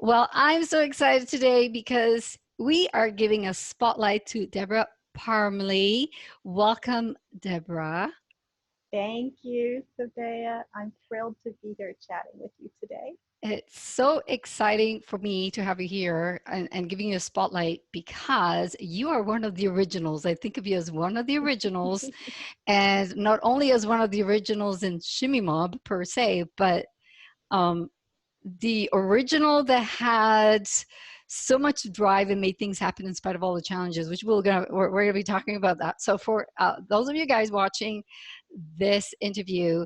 Well, I'm so excited today because we are giving a spotlight to Debra Parmley. Welcome, Debra. Thank you, Sabea. I'm thrilled to be here chatting with you today. It's so exciting for me to have you here and giving you a spotlight because you are one of the originals. I think of you as one of the originals, and not only as one of the originals in Shimmy Mob per se, but um, the original that had so much drive and made things happen in spite of all the challenges, which we're gonna be talking about that. So for those of you guys watching this interview,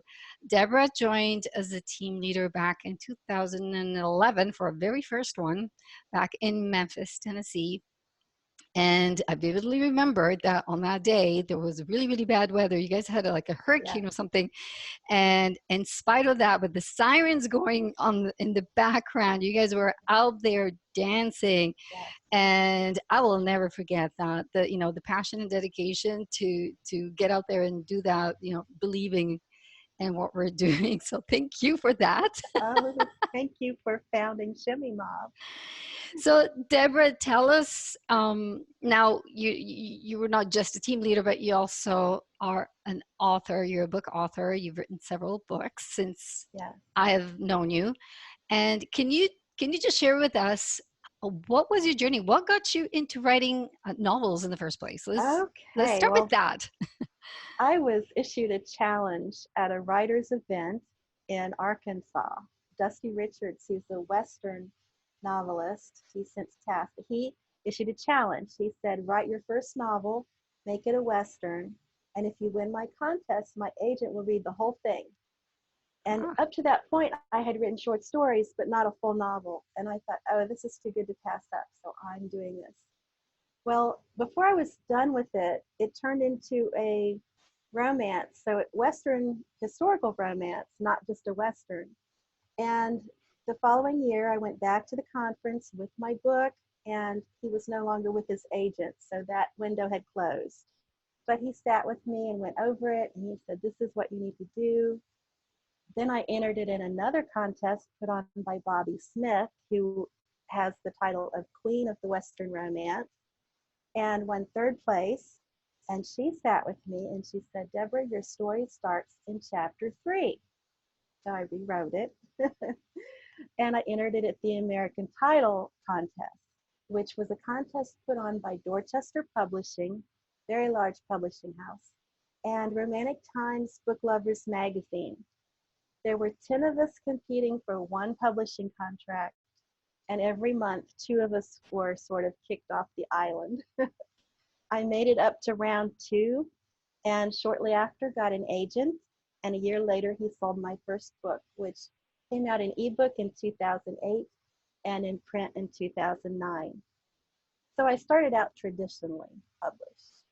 Debra joined as a team leader back in 2011 for a very first one back in Memphis, Tennessee. And I vividly remember that on that day, there was really, really bad weather. You guys had like a Yeah, hurricane or something, and in spite of that, with the sirens going on in the background, you guys were out there dancing. yeah. And I will never forget that, the passion and dedication to get out there and do that, believing in what we're doing. So thank you for that. Oh, thank you for founding Shimmy Mob. So Debra, tell us, now you were not just a team leader, but you also are an author. You're a book author. You've written several books since Yeah. I have known you. And can you just share with us, what was your journey? What got you into writing novels in the first place? Let's Okay. start with Well, that. I was issued a challenge at a writer's event in Arkansas. Dusty Richards, who's a Western novelist, he's since passed, but he issued a challenge. He said, write your first novel, make it a Western, and if you win my contest, my agent will read the whole thing. And Ah, up to that point, I had written short stories, but not a full novel. And I thought, oh, this is too good to pass up. So I'm doing this. Well, before I was done with it, it turned into a romance. So, Western historical romance, not just a Western. And the following year, I went back to the conference with my book, and he was no longer with his agent. So that window had closed. But he sat with me and went over it, and he said, this is what you need to do. Then I entered it in another contest put on by Bobby Smith, who has the title of Queen of the Western Romance, and won third place. And she sat with me and she said, Deborah, your story starts in chapter 3. So I rewrote it and I entered it at the American Title Contest, which was a contest put on by Dorchester Publishing, very large publishing house, and Romantic Times Book Lovers magazine. There were 10 of us competing for one publishing contract, and every month, 2 of us were sort of kicked off the island. I made it up to round 2, and shortly after got an agent, and a year later he sold my first book, which came out in ebook in 2008 and in print in 2009. So I started out traditionally published.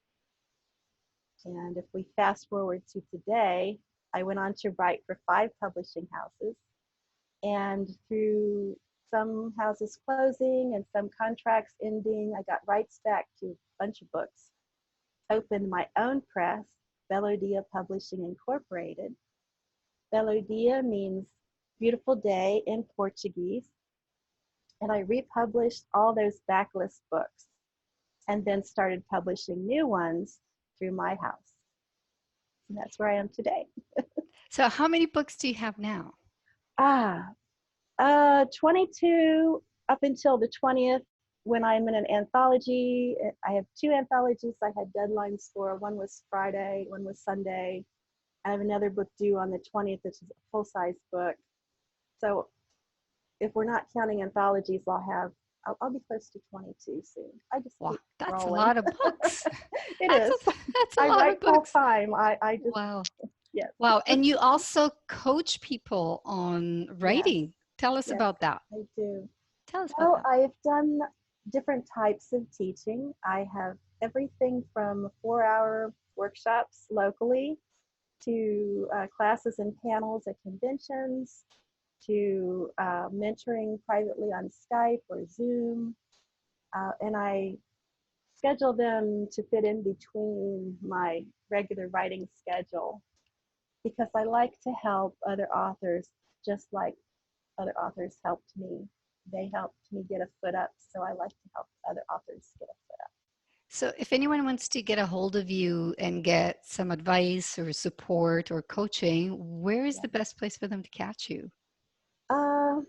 And if we fast forward to today, I went on to write for 5 publishing houses. And through some houses closing and some contracts ending, I got rights back to a bunch of books. Opened my own press, Dia Publishing Incorporated. Dia means beautiful day in Portuguese. And I republished all those backlist books and then started publishing new ones through my house. And that's where I am today. so how many books do you have now? Ah, 22 up until the 20th when I'm in an anthology. I have 2 anthologies I had deadlines for. One was Friday, one was Sunday. I have another book due on the 20th, which is a full-size book. So if we're not counting anthologies, I'll be close to 22 soon. I just Wow, keep that's a rolling. lot of books. It That's is. that's a I lot write of full books. time. I just, Wow. yes, Wow. And you also coach people on yes, writing. Tell us yes, about that. I do. Tell us about Well, that. I've done different types of teaching. I have everything from 4-hour workshops locally to classes and panels at conventions to mentoring privately on Skype or Zoom. And I schedule them to fit in between my regular writing schedule because I like to help other authors just like other authors helped me. they helped me get a foot up. So I like to help other authors get a foot up. So if anyone wants to get a hold of you and get some advice or support or coaching, where is Yeah. the best place for them to catch you? Uh,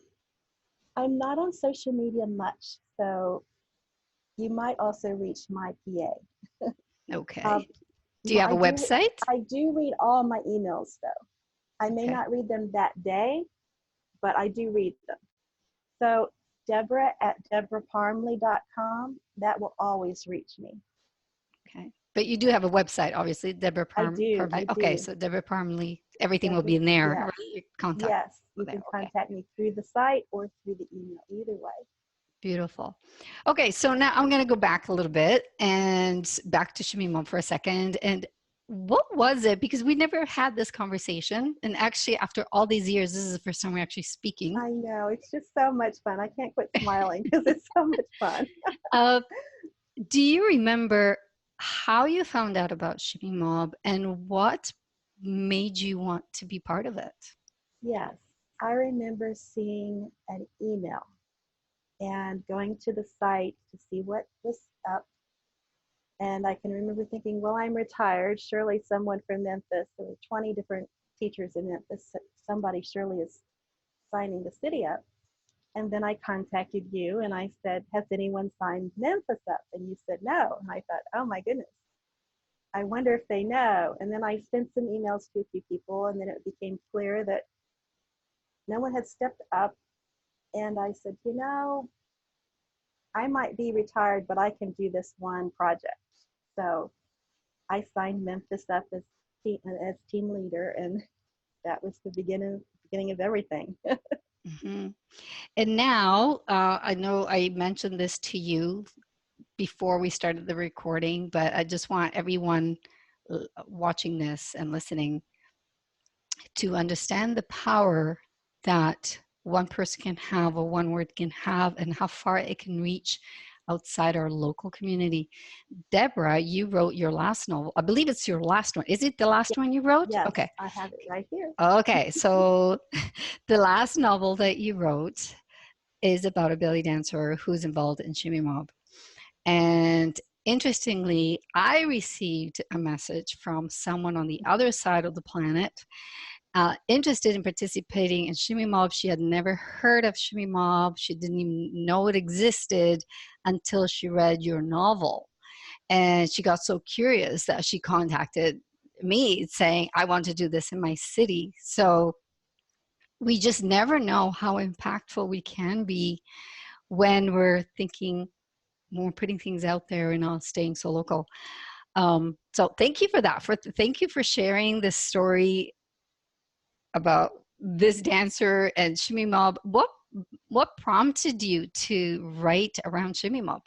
I'm not on social media much, so you might also reach my PA. Okay. Do you I have a do website? I do read all my emails though. I may Okay. not read them that day, but I do read them. So Debra at debraparmley.com, that will always reach me. Okay. But you do have a website, obviously, Deborah I Parmley. Okay, do. so Deborah Parmley, everything will Deborah, be in there, yes, right? Your contact yes. You there. can Okay. contact me through the site or through the email, either way. Beautiful. Okay, so now I'm going to go back a little bit and back to Shimmy Mom for a second. And what was it? Because we never had this conversation. And actually, after all these years, this is the first time we're actually speaking. I know, it's just so much fun. I can't quit smiling because it's so much fun. Uh, do you remember how you found out about Shimmy Mob and what made you want to be part of it? Yes, I remember seeing an email and going to the site to see what was up. And I can remember thinking, well, I'm retired. Surely someone from Memphis, there were 20 different teachers in Memphis, somebody surely is signing the city up. And then I contacted you and I said, has anyone signed Memphis up? And you said no. And I thought, oh my goodness, I wonder if they know. And then I sent some emails to a few people, and then it became clear that no one had stepped up. And I said, I might be retired, but I can do this one project. So I signed Memphis up as team leader, and that was the beginning of everything. Hmm. And now, I know I mentioned this to you before we started the recording, but I just want everyone watching this and listening to understand the power that one person can have or one word can have and how far it can reach outside our local community. Deborah, you wrote your last novel. I believe it's your last one. Is it the last one you wrote? Yes, Okay. I have it right here. Okay. So the last novel that you wrote is about a belly dancer who's involved in Shimmy Mob. And interestingly, I received a message from someone on the other side of the planet interested in participating in Shimmy Mob. She had never heard of Shimmy Mob. She didn't even know it existed until she read your novel. And she got so curious that she contacted me saying, I want to do this in my city. So we just never know how impactful we can be when we're thinking, when we're putting things out there and not staying so local. So thank you for that. Thank you for sharing this story about this dancer and Shimmy Mob. What prompted you to write around Shimmy Mob?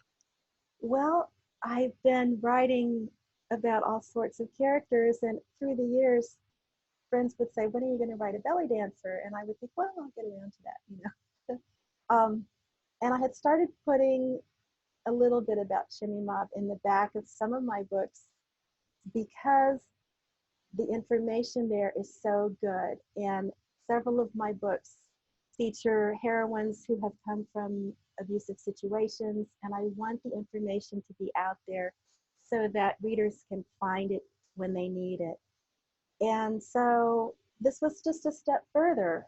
Well, I've been writing about all sorts of characters, and through the years, friends would say, when are you going to write a belly dancer? And I would think, well, I'll get around to that. um, and I had started putting a little bit about Shimmy Mob in the back of some of my books because the information there is so good. And several of my books feature heroines who have come from abusive situations, and I want the information to be out there so that readers can find it when they need it. And so this was just a step further.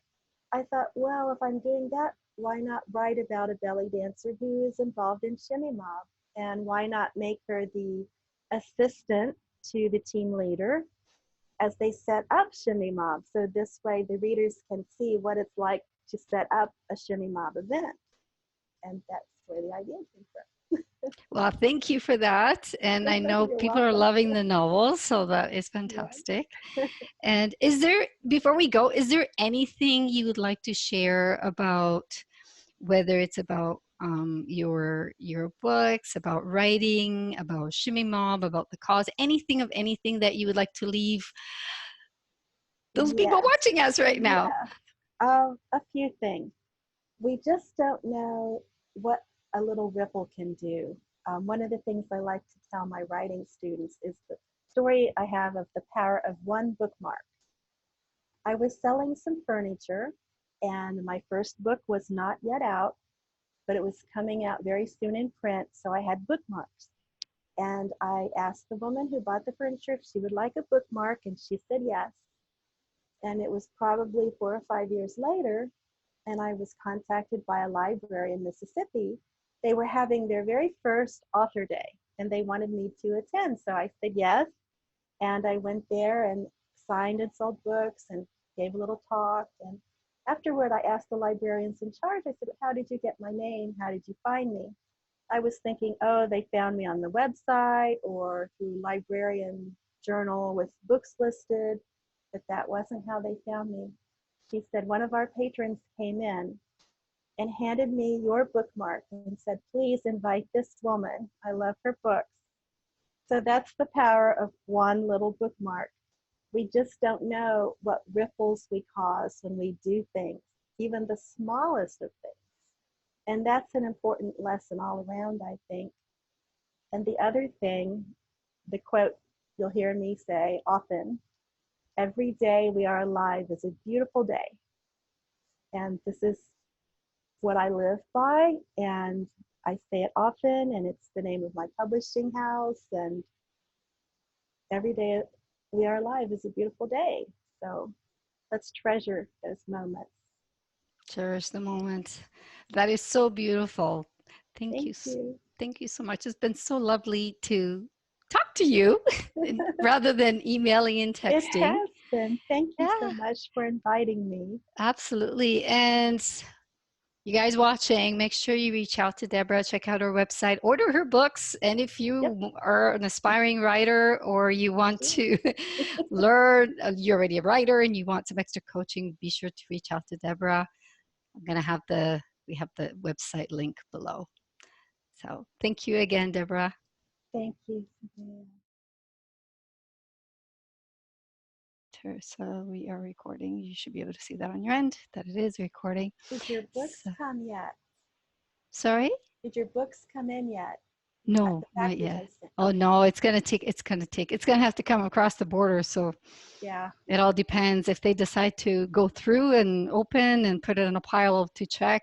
I thought, well, if I'm doing that, why not write about a belly dancer who is involved in Shimmy Mob? And why not make her the assistant to the team leader as they set up Shimmy Mob? So this way the readers can see what it's like to set up a Shimmy Mob event. And that's where the idea came from. Well, thank you for that. And I know You're people are welcome. loving the novel, so that is Yes. fantastic. And is there, before we go, is there anything you would like to share about whether it's about your books, about writing, about Shimmy Mob, about the cause, anything of anything that you would like to leave those people Yes. watching us right now? Yes. A few things. We just don't know what a little ripple can do. One of the things I like to tell my writing students is the story I have of the power of one bookmark. I was selling some furniture, and my first book was not yet out. but it was coming out very soon in print, so I had bookmarks. And I asked the woman who bought the furniture if she would like a bookmark, and she said yes. And it was probably 4 or 5 years later, and I was contacted by a library in Mississippi. They were having their very first author day, and they wanted me to attend. So I said yes, and I went there and signed and sold books and gave a little talk. And afterward, I asked the librarians in charge, I said, how did you get my name? How did you find me? I was thinking, oh, they found me on the website or through librarian journal with books listed, but that wasn't how they found me. She said, one of our patrons came in and handed me your bookmark and said, please invite this woman. I love her books. So that's the power of one little bookmark. We just don't know what ripples we cause when we do things, even the smallest of things. And that's an important lesson all around, I think. And the other thing, the quote you'll hear me say often, every day we are alive is a beautiful day. And this is what I live by, and I say it often, and it's the name of my publishing house. And every day we are alive is a beautiful day. So let's treasure those moments. Cherish the moment. That is so beautiful. Thank Thank you. you. Thank you so much. It's been so lovely to talk to you rather than emailing and It texting. has been. Thank you so Yeah, much for inviting me. absolutely. And you guys watching, make sure you reach out to Debra, check out her website, order her books. And if Yep. you are an aspiring writer or you want Sure. to learn, you're already a writer and you want some extra coaching, be sure to reach out to Debra. I'm going to have we have the website link below. So thank you again, Debra. Thank you, Savannah. So we are recording. You should be able to see that on your end, that it is recording. Did your books So, come yet? sorry? Did your books come in yet? No, The not package yet. I sent. Oh Okay. no, it's going to have to come across the border. So Yeah. it all depends if they decide to go through and open and put it in a pile to check.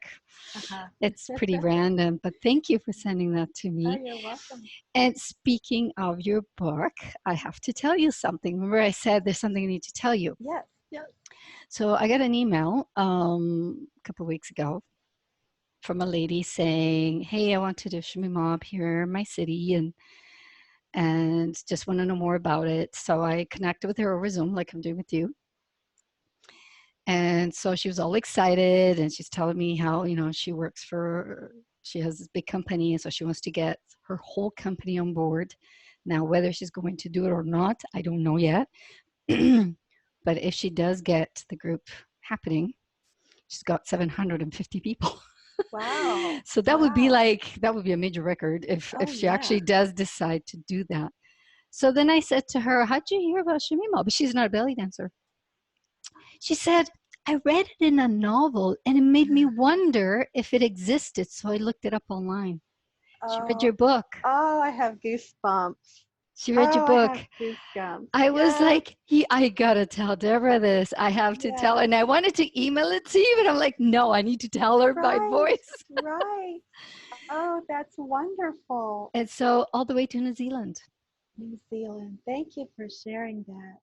Uh-huh. It's pretty random, but thank you for sending that to Oh, me. you're welcome. And speaking of your book, I have to tell you something. Remember I said there's something I need to tell you. Yes. Yes. So I got an email a couple of weeks ago from a lady saying, hey, I want to do Shimmy Mob here in my city and just want to know more about it. So I connected with her over Zoom like I'm doing with you. And so she was all excited and she's telling me how, she has this big company and so she wants to get her whole company on board. Now, whether she's going to do it or not, I don't know yet. But if she does get the group happening, she's got 750 people. Wow. So that would be Wow. a major record Oh, if she yeah. actually does decide to do that. So then I said to her, how'd you hear about Shamima? But she's not a belly dancer. She said, I read it in a novel and it made me wonder if it existed. So I looked it up online. She read Oh, your book. oh, I have goosebumps. She read your Oh, I book. have goosebumps. I was Yes. like, I gotta tell Debra this. I have to tell her. Yes. And I wanted to email it to you, but I'm like, no, I need to tell her by Right. voice. Right. Oh, that's wonderful. And so all the way to New Zealand. New Zealand. Thank you for sharing that.